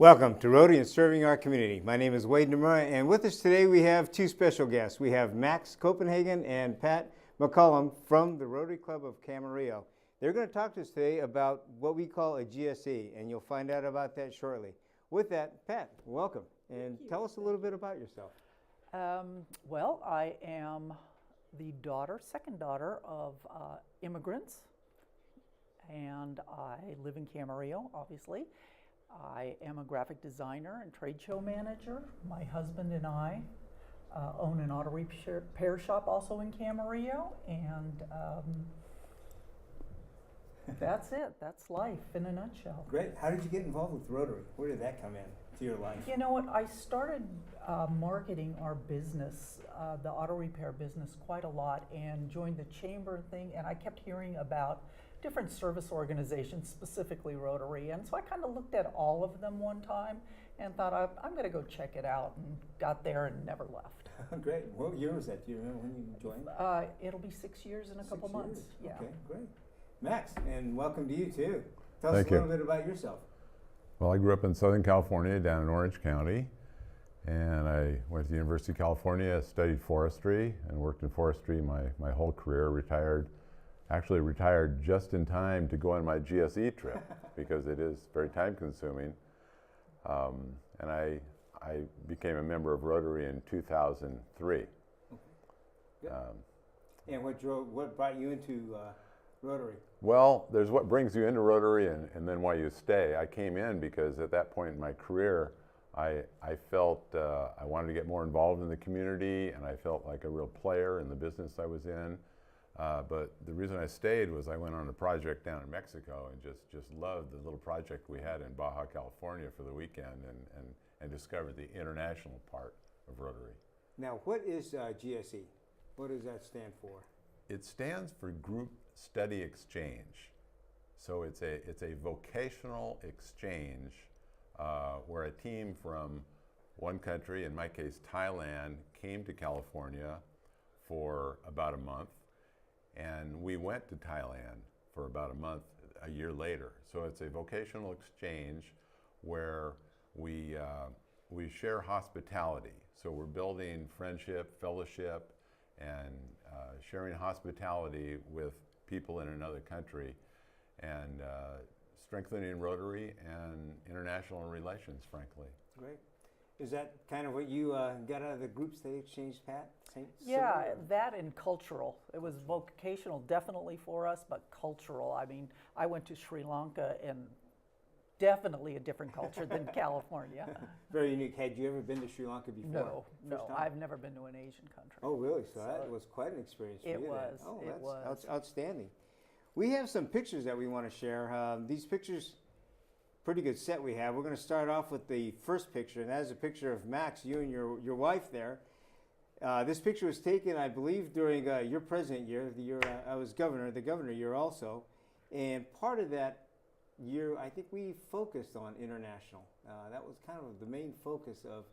Welcome to Rotary and Serving Our Community. My name is Wade Nomura, and with us today we have two special guests. We have Max Copenhagen and Pat McCollum from the Rotary Club of Camarillo. They're going to talk to us today about what we call a GSE, and you'll find out about that shortly. With that, Pat, welcome, and tell us a little bit about yourself. Well, I am the second daughter of immigrants, and I live in Camarillo, obviously. I am a graphic designer and trade show manager. My husband and I own an auto repair shop also in Camarillo, and that's it. That's life in a nutshell. Great. How did you get involved with Rotary? Where did that come in to your life? You know what? I started marketing our business, the auto repair business, quite a lot, and joined the chamber thing, and I kept hearing about different service organizations, specifically Rotary, and so I kind of looked at all of them one time and thought, I'm going to go check it out, and got there and never left. Great. What year was that? Do you remember when you joined? It'll be 6 years in a couple months. Yeah. Okay, great. Max, and welcome to you too. Tell us Thank a little you. bit about yourself. Well, I grew up in Southern California, down in Orange County, and I went to the University of California, studied forestry, and worked in forestry my whole career. Actually retired just in time to go on my GSE trip because it is very time consuming. And I became a member of Rotary in 2003. Good. And what brought you into Rotary? Well, there's what brings you into Rotary and then why you stay. I came in because at that point in my career, I felt I wanted to get more involved in the community, and I felt like a real player in the business I was in. But the reason I stayed was I went on a project down in Mexico and just loved the little project we had in Baja California for the weekend, and discovered the international part of Rotary. Now, what is GSE? What does that stand for? It stands for Group Study Exchange. So it's a vocational exchange where a team from one country, in my case Thailand, came to California for about a month. And we went to Thailand for about a month a year later. So it's a vocational exchange where we share hospitality. So we're building friendship, fellowship, and sharing hospitality with people in another country, and strengthening Rotary and international relations, frankly. Great. Is that kind of what you got out of the Group Study Exchange, Pat? Yeah, that and cultural. It was vocational definitely for us, but cultural. I mean, I went to Sri Lanka, and definitely a different culture than California. Very unique. Had you ever been to Sri Lanka before? No, I've never been to an Asian country. Oh, really? So that was quite an experience for you. It was. Oh, it was. That's outstanding. We have some pictures that we want to share. These pictures, pretty good set we have. We're going to start off with the first picture, and that is a picture of Max, you and your wife there. This picture was taken, I believe, during your president year, the year I was the governor year also. And part of that year, I think we focused on international. That was kind of the main focus of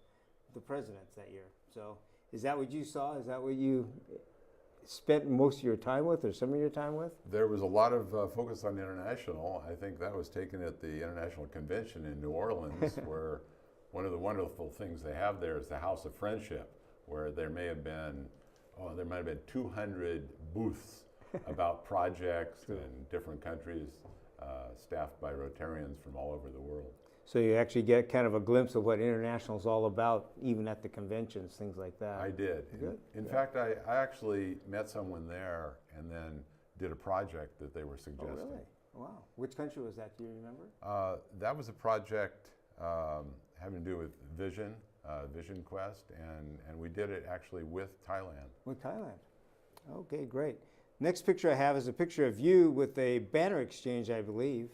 the presidents that year. So is that what you saw? Is that what you spent most of your time with, or some of your time with? There was a lot of focus on international. I think that was taken at the International Convention in New Orleans, where one of the wonderful things they have there is the House of Friendship, where there might have been 200 booths about projects in different countries, staffed by Rotarians from all over the world. So you actually get kind of a glimpse of what international is all about, even at the conventions, things like that. I did. Good. In fact, I actually met someone there and then did a project that they were suggesting. Oh, really? Wow. Which country was that? Do you remember? That was a project having to do with Vision Quest, and we did it actually with Thailand. With Thailand. Okay, great. Next picture I have is a picture of you with a banner exchange, I believe.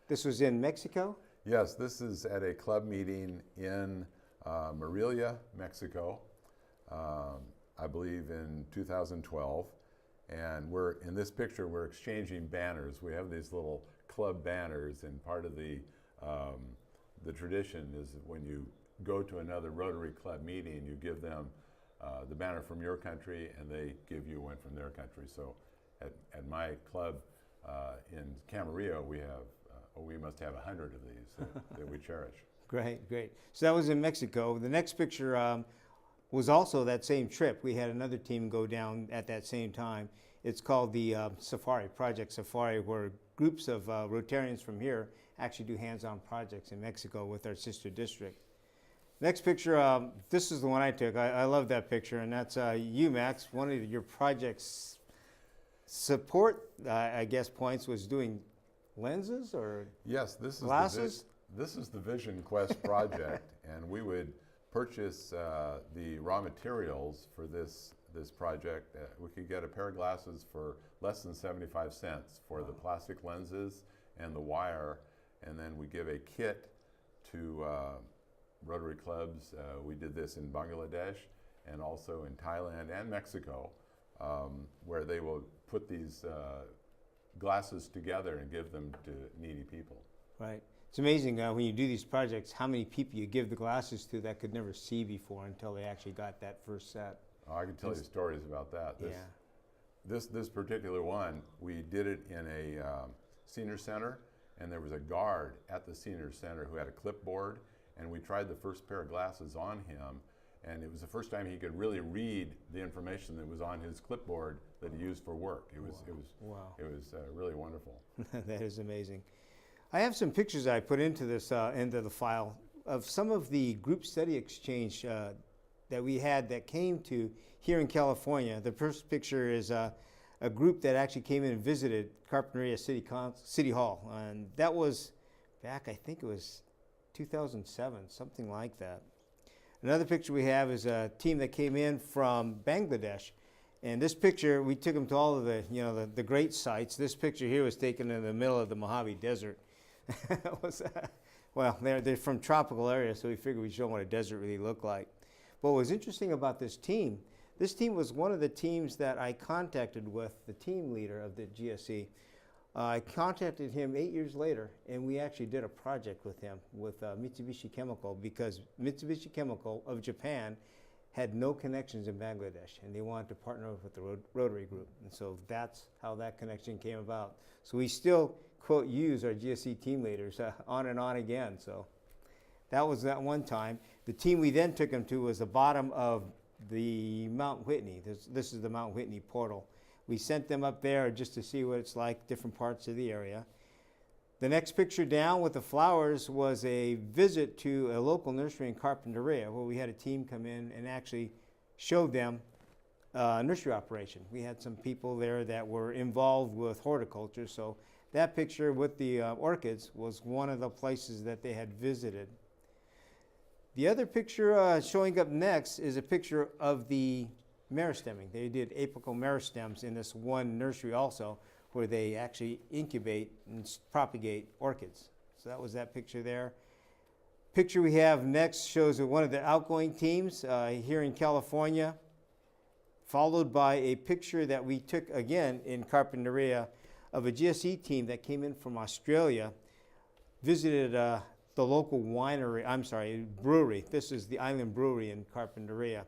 This was in Mexico? Yes, this is at a club meeting in Morelia, Mexico, I believe in 2012. And in this picture, we're exchanging banners. We have these little club banners, and part of the tradition is that when you go to another Rotary Club meeting, you give them the banner from your country, and they give you one from their country. So at my club in Camarillo, we must have 100 of these that we cherish. Great, great. So that was in Mexico. The next picture was also that same trip. We had another team go down at that same time. It's called the Safari, Project Safari, where groups of Rotarians from here actually do hands-on projects in Mexico with our sister district. Next picture, this is the one I took. I love that picture, and that's you, Max. One of your project's support, I guess, points was doing lenses or Yes, this is glasses? this is the Vision Quest project, and we would purchase the raw materials for this project. We could get a pair of glasses for less than 75 cents for the plastic lenses and the wire, and then we give a kit to Rotary clubs. We did this in Bangladesh and also in Thailand and Mexico, where they will put these glasses together and give them to needy people. Right. It's amazing when you do these projects how many people you give the glasses to that could never see before until they actually got that first set. Oh, I can tell you stories about that. This particular one, we did it in a senior center, and there was a guard at the senior center who had a clipboard, and we tried the first pair of glasses on him, and it was the first time he could really read the information that was on his clipboard that he used for work. It was really wonderful. That is amazing. I have some pictures I put into this into the file of some of the group study exchange that we had that came to here in California. The first picture is a group that actually came in and visited Carpinteria City Hall, and that was back, I think it was 2007, something like that. Another picture we have is a team that came in from Bangladesh, and this picture, we took them to all of the great sites. This picture here was taken in the middle of the Mojave Desert. It was, well, they're from tropical areas, so we figured we'd show them what a desert really looked like. What was interesting about this team was one of the teams that I contacted with the team leader of the GSE. I contacted him 8 years later, and we actually did a project with him, with Mitsubishi Chemical, because Mitsubishi Chemical of Japan had no connections in Bangladesh, and they wanted to partner with the Rotary Group. And so that's how that connection came about. So we still, quote, use our GSE team leaders on and on again. So that was that one time. The team we then took them to was the bottom of the Mount Whitney. This is the Mount Whitney portal. We sent them up there just to see what it's like, different parts of the area. The next picture down with the flowers was a visit to a local nursery in Carpinteria, where we had a team come in and actually showed them a nursery operation. We had some people there that were involved with horticulture, so that picture with the orchids was one of the places that they had visited. The other picture showing up next is a picture of the meristemming. They did apical meristems in this one nursery also, where they actually incubate and propagate orchids. So that was that picture there. Picture we have next shows one of the outgoing teams here in California, followed by a picture that we took again in Carpinteria of a GSE team that came in from Australia, visited the local brewery. This is the Island Brewery in Carpinteria.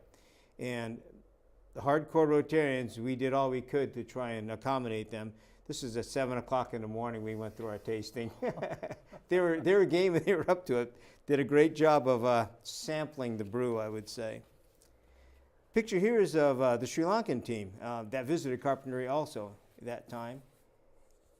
And the hardcore Rotarians, we did all we could to try and accommodate them. This is at 7 o'clock in the morning we went through our tasting. They were game and they were up to it. Did a great job of sampling the brew, I would say. Picture here is of the Sri Lankan team that visited Carpinteria also at that time.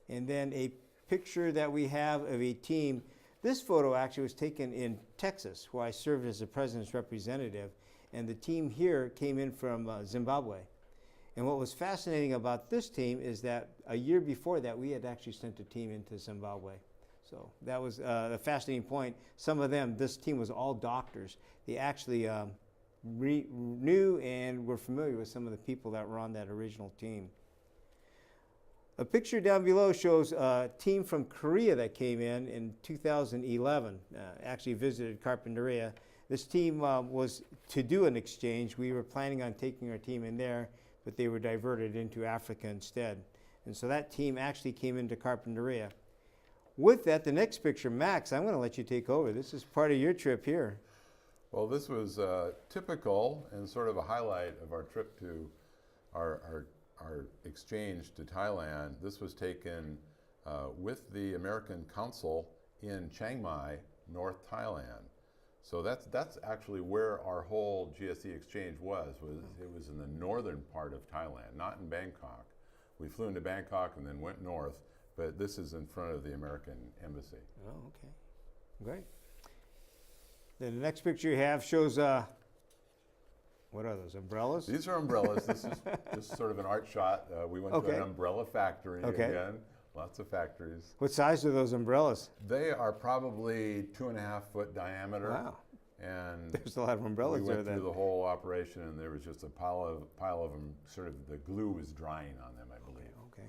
And then a picture that we have of a team. This photo actually was taken in Texas, where I served as the president's representative. And the team here came in from Zimbabwe. And what was fascinating about this team is that a year before that, we had actually sent a team into Zimbabwe. So that was a fascinating point. Some of them, this team was all doctors. They actually knew and were familiar with some of the people that were on that original team. A picture down below shows a team from Korea that came in 2011, actually visited Carpinteria. This team was to do an exchange. We were planning on taking our team in there, but they were diverted into Africa instead. And so that team actually came into Carpinteria. With that, the next picture, Max, I'm going to let you take over. This is part of your trip here. Well, this was typical and sort of a highlight of our trip to our exchange to Thailand. This was taken with the American Council in Chiang Mai, North Thailand. So that's actually where our whole GSE exchange was it was in the northern part of Thailand, not in Bangkok. We flew into Bangkok and then went north, but this is in front of the American Embassy. Oh, okay. Great. Then the next picture you have shows, what are those, umbrellas? These are umbrellas. This is just sort of an art shot. We went to an umbrella factory again. Lots of factories. What size are those umbrellas? They are probably 2.5 foot diameter. Wow. And there's a lot of umbrellas we there went then. through the whole operation, and there was just a pile of them. Sort of the glue was drying on them, I believe. Okay.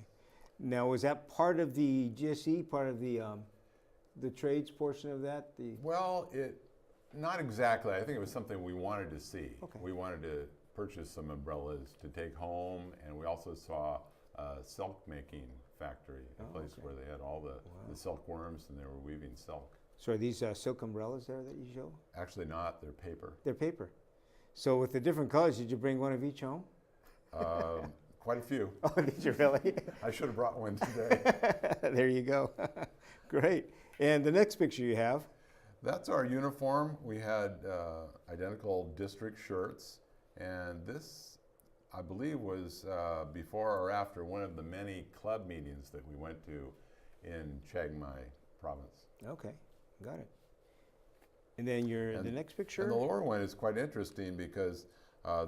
Now, was that part of the GSE, part of the trades portion of that? Well, not exactly. I think it was something we wanted to see. Okay. We wanted to purchase some umbrellas to take home, and we also saw a silk making factory, a place where they had all the silkworms and they were weaving silk. So are these silk umbrellas there that you show? Actually not, they're paper. They're paper. So with the different colors, did you bring one of each home? Quite a few. Oh, did you really? I should have brought one today. There you go. Great. And the next picture you have? That's our uniform. We had identical district shirts, and this, I believe, was before or after one of the many club meetings that we went to in Chiang Mai province. Okay, got it. And then the next picture? And the lower one is quite interesting because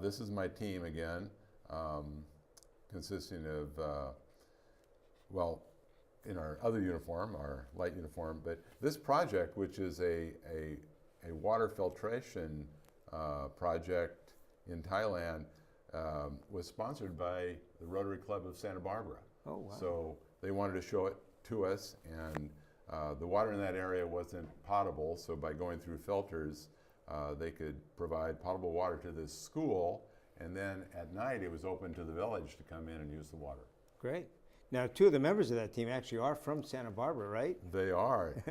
this is my team again, consisting of, well, in our other uniform, our light uniform, but this project, which is a water filtration project in Thailand, was sponsored by the Rotary Club of Santa Barbara. Oh, wow. So they wanted to show it to us, and the water in that area wasn't potable, so by going through filters, they could provide potable water to this school, and then at night it was open to the village to come in and use the water. Great. Now, two of the members of that team actually are from Santa Barbara, right? They are.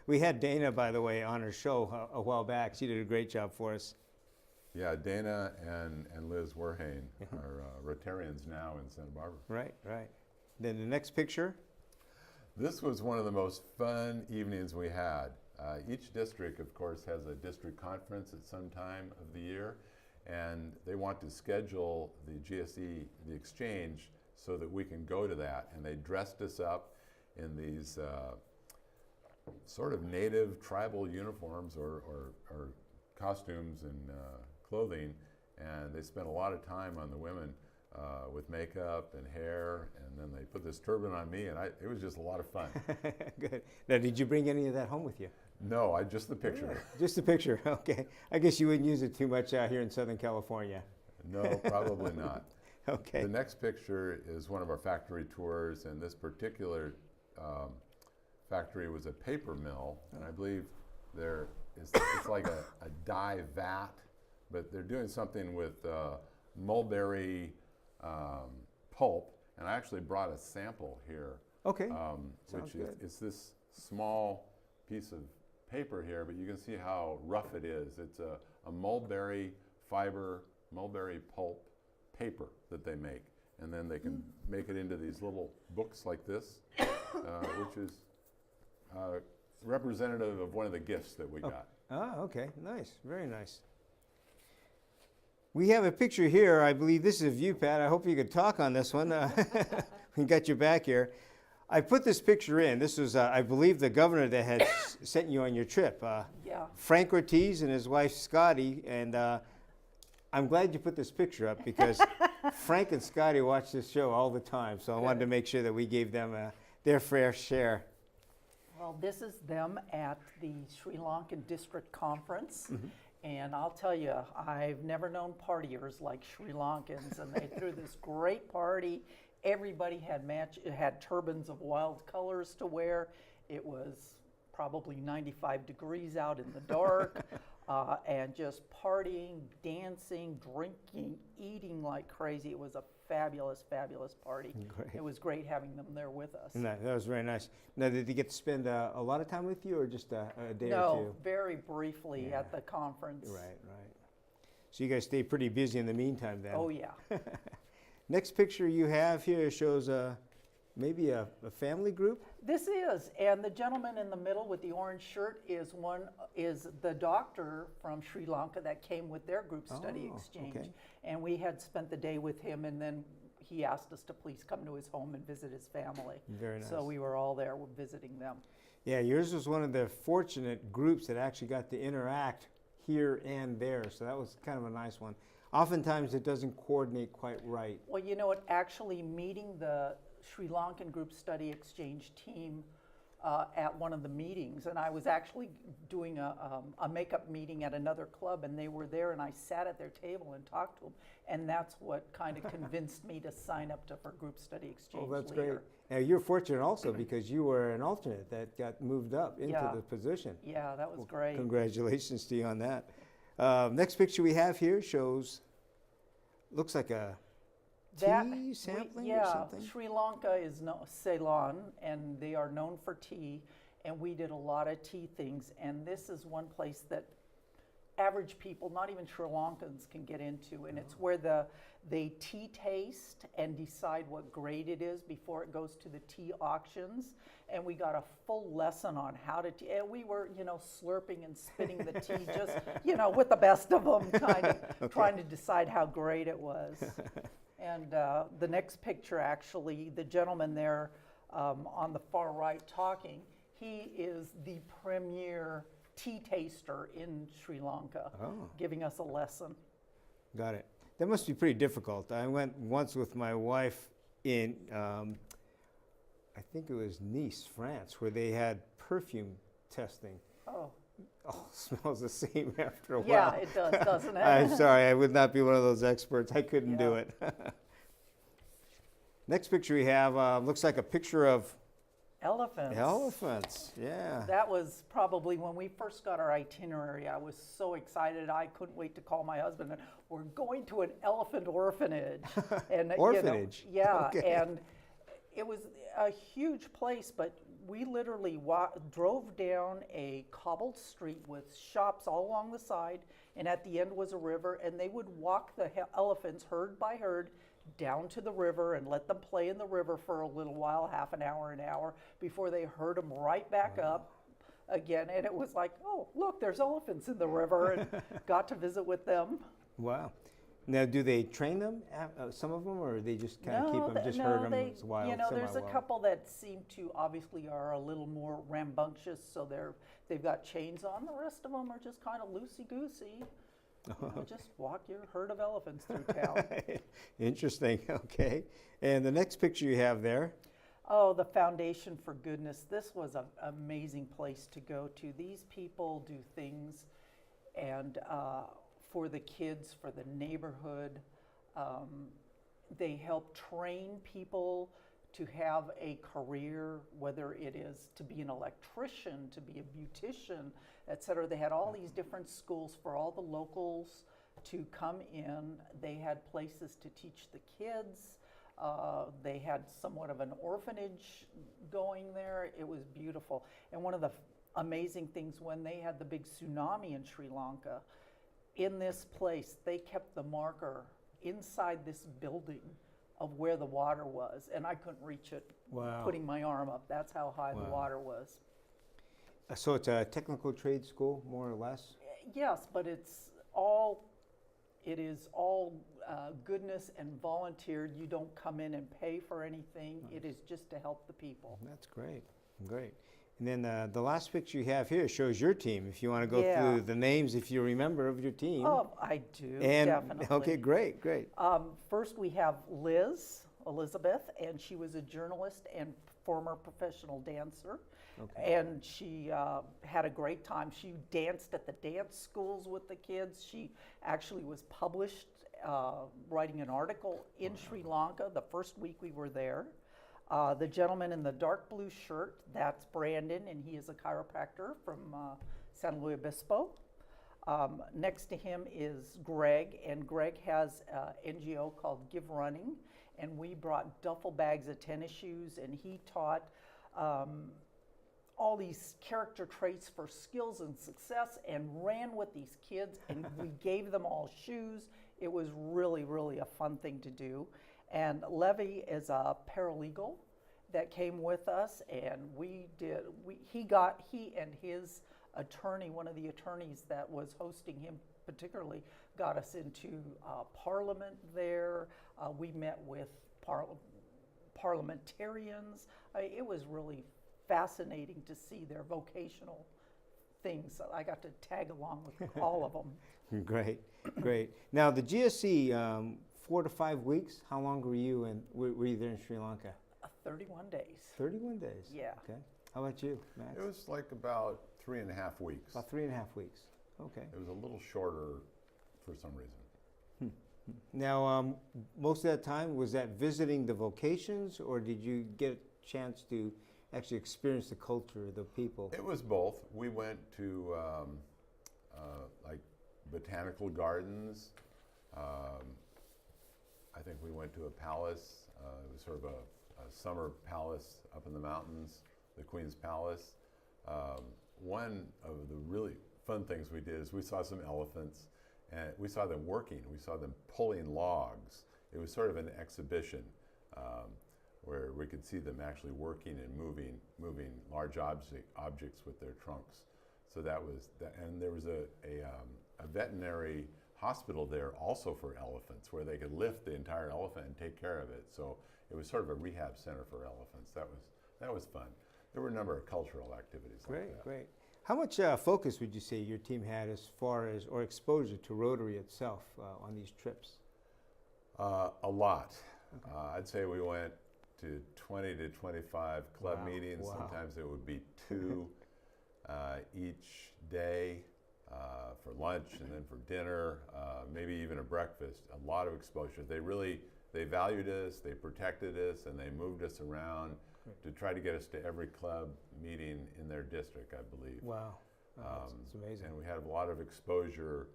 We had Dana, by the way, on our show a while back. She did a great job for us. Yeah, Dana and Liz Werhane are Rotarians now in Santa Barbara. Right, right. Then the next picture. This was one of the most fun evenings we had. Each district, of course, has a district conference at some time of the year, and they want to schedule the GSE, the exchange, so that we can go to that. And they dressed us up in these sort of native tribal uniforms or costumes and clothing, and they spent a lot of time on the women with makeup and hair, and then they put this turban on me, and it was just a lot of fun. Good. Now, did you bring any of that home with you? No, just the picture. Yeah, just the picture, okay. I guess you wouldn't use it too much out here in Southern California. No, probably not. Okay. The next picture is one of our factory tours, and this particular factory was a paper mill, and I believe it's like a dye vat, but they're doing something with mulberry pulp, and I actually brought a sample here. Okay. Which is this small piece of paper here, but you can see how rough it is. It's a mulberry fiber, mulberry pulp paper that they make, and then they can make it into these little books like this, which is representative of one of the gifts that we got. Ah, okay, nice, very nice. We have a picture here. I believe this is of you, Pat. I hope you could talk on this one. We got your back here. I put this picture in. This was, I believe, the governor that had sent you on your trip. Yeah. Frank Ortiz and his wife, Scotty, and I'm glad you put this picture up because Frank and Scotty watch this show all the time, so I wanted to make sure that we gave them their fair share. Well, this is them at the Sri Lankan District Conference. And I'll tell you, I've never known partiers like Sri Lankans, and they threw this great party. Everybody had turbans of wild colors to wear. It was probably 95 degrees out in the dark, and just partying, dancing, drinking, eating like crazy. It was a fabulous, fabulous party. Great. It was great having them there with us. No, that was very nice. Now, did they get to spend a lot of time with you, or just a day or two? No, very briefly at the conference. Right, right. So you guys stayed pretty busy in the meantime then. Oh, yeah. Next picture you have here shows maybe a family group? This is, and the gentleman in the middle with the orange shirt is the doctor from Sri Lanka that came with their group study Oh, exchange. okay. And we had spent the day with him, and then he asked us to please come to his home and visit his family. Very nice. So we were all there visiting them. Yeah, yours was one of the fortunate groups that actually got to interact here and there, so that was kind of a nice one. Oftentimes it doesn't coordinate quite right. Well, you know what, actually meeting the Sri Lankan group study exchange team at one of the meetings, and I was actually doing a makeup meeting at another club, and they were there, and I sat at their table and talked to them, and that's what kind of convinced me to sign up for group study exchange. Oh, that's leader. great. Now, you're fortunate also because you were an alternate that got moved up into Yeah. the position. Yeah, that was great. Congratulations to you on that. Next picture we have here shows, looks like a tea sampling or something? Sri Lanka is Ceylon, and they are known for tea, and we did a lot of tea things, and this is one place that average people, not even Sri Lankans, can get into, and it's where they tea taste and decide what grade it is before it goes to the tea auctions, and we got a full lesson on how to tea, and we were, slurping and spitting the tea, just, with the best of them, kind of trying to decide how great it was. And the next picture, actually, the gentleman there on the far right talking, he is the premier tea taster in Sri Lanka, giving us a lesson. Got it. That must be pretty difficult. I went once with my wife in, I think it was Nice, France, where they had perfume testing. Oh. Oh, it smells the same after a while. Yeah, it does, doesn't it? I'm sorry, I would not be one of those experts. I couldn't do it. Next picture we have looks like a picture of Elephants. elephants. Yeah. That was probably when we first got our itinerary. I was so excited. I couldn't wait to call my husband. And we're going to an elephant orphanage. And, Orphanage? Yeah, Okay. and it was a huge place, but we literally drove down a cobbled street with shops all along the side, and at the end was a river, and they would walk the elephants herd by herd down to the river and let them play in the river for a little while, half an hour, before they herd them right back up again. And it was like, oh, look, there's elephants in the river, and got to visit with them. Wow. Now, do they train them, some of them, or they just kind of keep them, just herd them wild? There's a couple that seem to obviously are a little more rambunctious, so they've got chains on. The rest of them are just kind of loosey-goosey. Just walk your herd of elephants through town. Interesting. Okay. And the next picture you have there. Oh, the Foundation for Goodness. This was an amazing place to go to. These people do things and for the kids, for the neighborhood. They help train people to have a career, whether it is to be an electrician, to be a beautician, et cetera. They had all these different schools for all the locals to come in. They had places to teach the kids. They had somewhat of an orphanage going there. It was beautiful. And one of the amazing things, when they had the big tsunami in Sri Lanka, in this place, they kept the marker inside this building of where the water was, and I couldn't reach it. Wow. Putting my arm up. That's how high the water was. So it's a technical trade school, more or less? Yes, but it is all goodness and volunteered. You don't come in and pay for anything. Nice. It is just to help the people. That's great. Great. And then the last picture you have here shows your team. If you want to go through the names, if you remember, of your team. Oh, I do, and, definitely. Okay, great. First we have Elizabeth, and she was a journalist and former professional dancer. Okay. And she had a great time. She danced at the dance schools with the kids. She actually was published writing an article in Sri Lanka the first week we were there. The gentleman in the dark blue shirt, that's Brandon, and he is a chiropractor from San Luis Obispo. Next to him is Greg, and Greg has an NGO called Give Running, and we brought duffel bags of tennis shoes, and he taught all these character traits for skills and success, and ran with these kids, and we gave them all shoes. It was really, really a fun thing to do. And Levy is a paralegal that came with us, and he and his attorney, one of the attorneys that was hosting him particularly, got us into Parliament there. We met with parliamentarians. It was really fascinating to see their vocational things. I got to tag along with all of them. Great, great. Now the GSE, 4 to 5 weeks. How long were you were you there in Sri Lanka? 31 days. 31 days. Yeah. Okay. How about you, Max? It was like about 3.5 weeks. About 3.5 weeks. Okay. It was a little shorter for some reason. Now, most of that time, was that visiting the vocations, or did you get a chance to actually experience the culture, the people? It was both. We went to like botanical gardens. I think we went to a palace. It was sort of a summer palace up in the mountains, the Queen's Palace. One of the really fun things we did is we saw some elephants, and we saw them working. We saw them pulling logs. It was sort of an exhibition where we could see them actually working and moving large objects with their trunks. So that was that, and there was a veterinary hospital there also for elephants, where they could lift the entire elephant and take care of it. So it was sort of a rehab center for elephants. That was fun. There were a number of cultural activities like that. Great. How much focus would you say your team had as far as, or exposure to Rotary itself on these trips? A lot. Okay. I'd say we went to 20 to 25 club Wow, meetings. wow. Sometimes it would be 2 each day for lunch and then for dinner, maybe even a breakfast. A lot of exposure. They valued us, they protected us, and they moved us around to try to get us to every club meeting in their district, I believe. Wow, that's amazing. And we had a lot of exposure.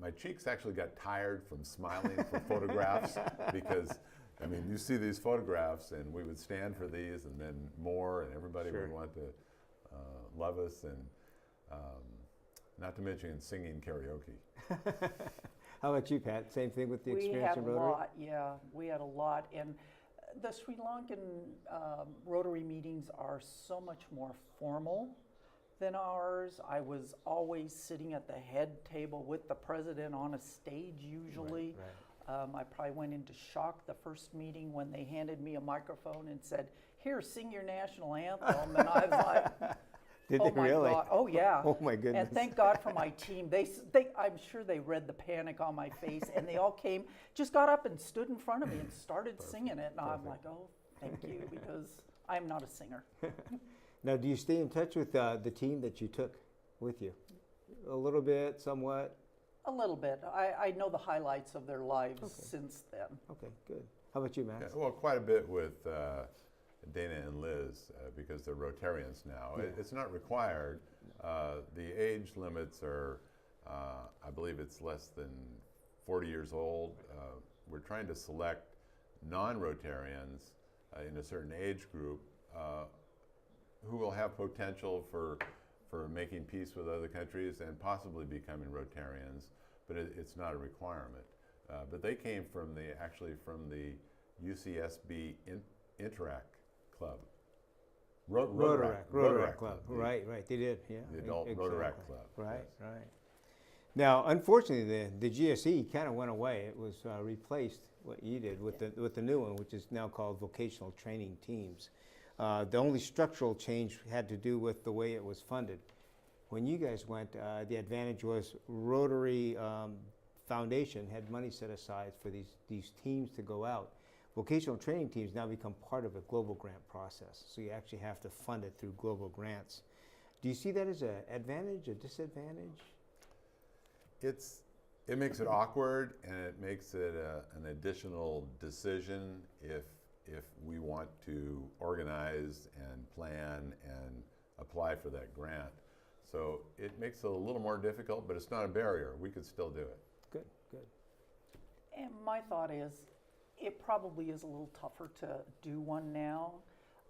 My cheeks actually got tired from smiling for photographs because, I mean, you see these photographs, and we would stand for these, and then more, and everybody Sure. would want to love us, and not to mention singing karaoke. How about you, Pat? Same thing with the We experience had in a Rotary? lot, yeah. We had a lot, and the Sri Lankan Rotary meetings are so much more formal than ours. I was always sitting at the head table with the president on a stage usually. Right. I probably went into shock the first meeting when they handed me a microphone and said, "Here, sing your national anthem." And I was like, Did oh they my really? God. Oh yeah. Oh my goodness. And thank God for my team. I'm sure they read the panic on my face, and they all came, just got up and stood in front of me and started singing it. And I'm like, oh, thank you, because I'm not a singer. Now, do you stay in touch with the team that you took with you? A little bit, somewhat? A little bit. I know the highlights of their lives since then. Okay, good. How about you, Max? Yeah, well, quite a bit with Dana and Liz because they're Rotarians now. Yeah. It's not required. The age limits are, I believe it's less than 40 years old. We're trying to select non-Rotarians in a certain age group who will have potential for making peace with other countries and possibly becoming Rotarians, but it's not a requirement. But they came from the UCSB Interact Club. Rotaract Club. Right, they did, yeah. The adult Exactly. Rotaract Club. Right, yes. right. Now, unfortunately, the GSE kind of went away. It was replaced, what you did, with the new one, which is now called Vocational Training Teams. The only structural change had to do with the way it was funded. When you guys went, the advantage was Rotary Foundation had money set aside for these teams to go out. Vocational training teams now become part of a global grant process, so you actually have to fund it through global grants. Do you see that as an advantage, a disadvantage? It makes it awkward, and it makes it an additional decision if we want to organize and plan and apply for that grant. So it makes it a little more difficult, but it's not a barrier. We could still do it. Good. And my thought is, it probably is a little tougher to do one now.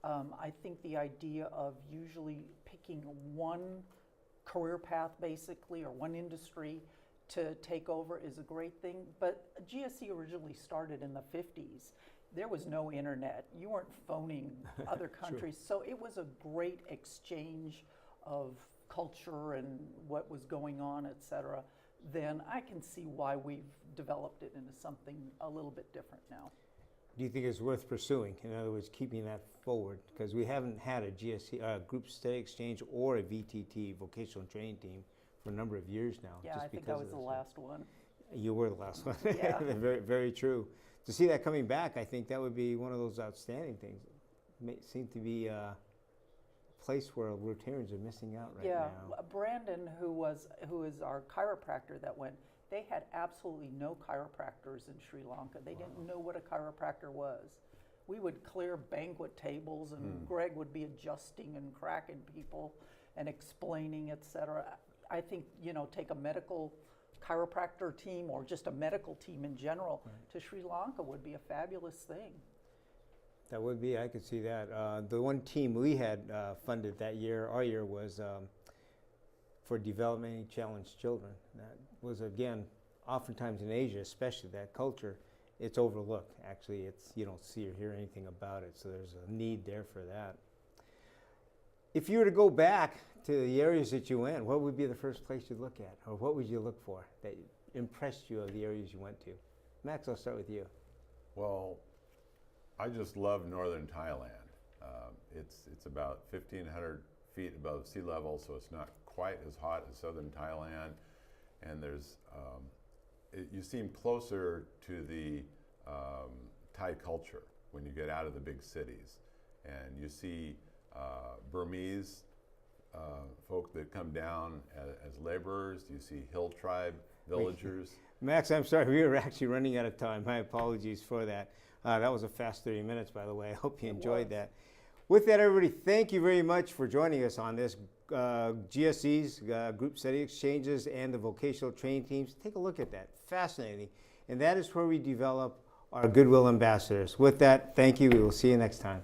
I think the idea of usually picking one career path basically, or one industry to take over is a great thing. But GSE originally started in the 50s. there was no internet. You weren't phoning other countries. So it was a great exchange of culture and what was going on, et cetera. Then I can see why we've developed it into something a little bit different now. Do you think it's worth pursuing? In other words, keeping that forward? Because we haven't had a GSE, group study exchange or a VTT, vocational training team, for a number of years now. Yeah, just I think because I was of the this. last one. You were the last one. Yeah. Very, very true. To see that coming back, I think that would be one of those outstanding things. It may seem to be a place where Rotarians are missing out right Yeah, now. Brandon, who is our chiropractor that went, they had absolutely no chiropractors in Sri Lanka. They didn't know what a chiropractor was. We would clear banquet tables, and Greg would be adjusting and cracking people and explaining, et cetera. I think, take a medical chiropractor team or just a medical team in general to Sri Lanka would be a fabulous thing. That would be, I could see that. The one team we had funded that year, our year, was for developmentally challenged children. That was, again, oftentimes in Asia, especially that culture, it's overlooked. Actually, you don't see or hear anything about it, so there's a need there for that. If you were to go back to the areas that you went, what would be the first place you'd look at? Or what would you look for that impressed you of the areas you went to? Max, I'll start with you. Well, I just love northern Thailand. It's about 1,500 feet above sea level, so it's not quite as hot as southern Thailand. And there's, you seem closer to the Thai culture when you get out of the big cities. And you see Burmese folk that come down as laborers. You see hill tribe villagers. Max, I'm sorry, we were actually running out of time. My apologies for that. That was a fast 30 minutes, by the way. I hope you enjoyed that. With that, everybody, thank you very much for joining us on this GSEs, group study exchanges, and the vocational training teams. Take a look at that. Fascinating. And that is where we develop our goodwill ambassadors. With that, thank you. We will see you next time.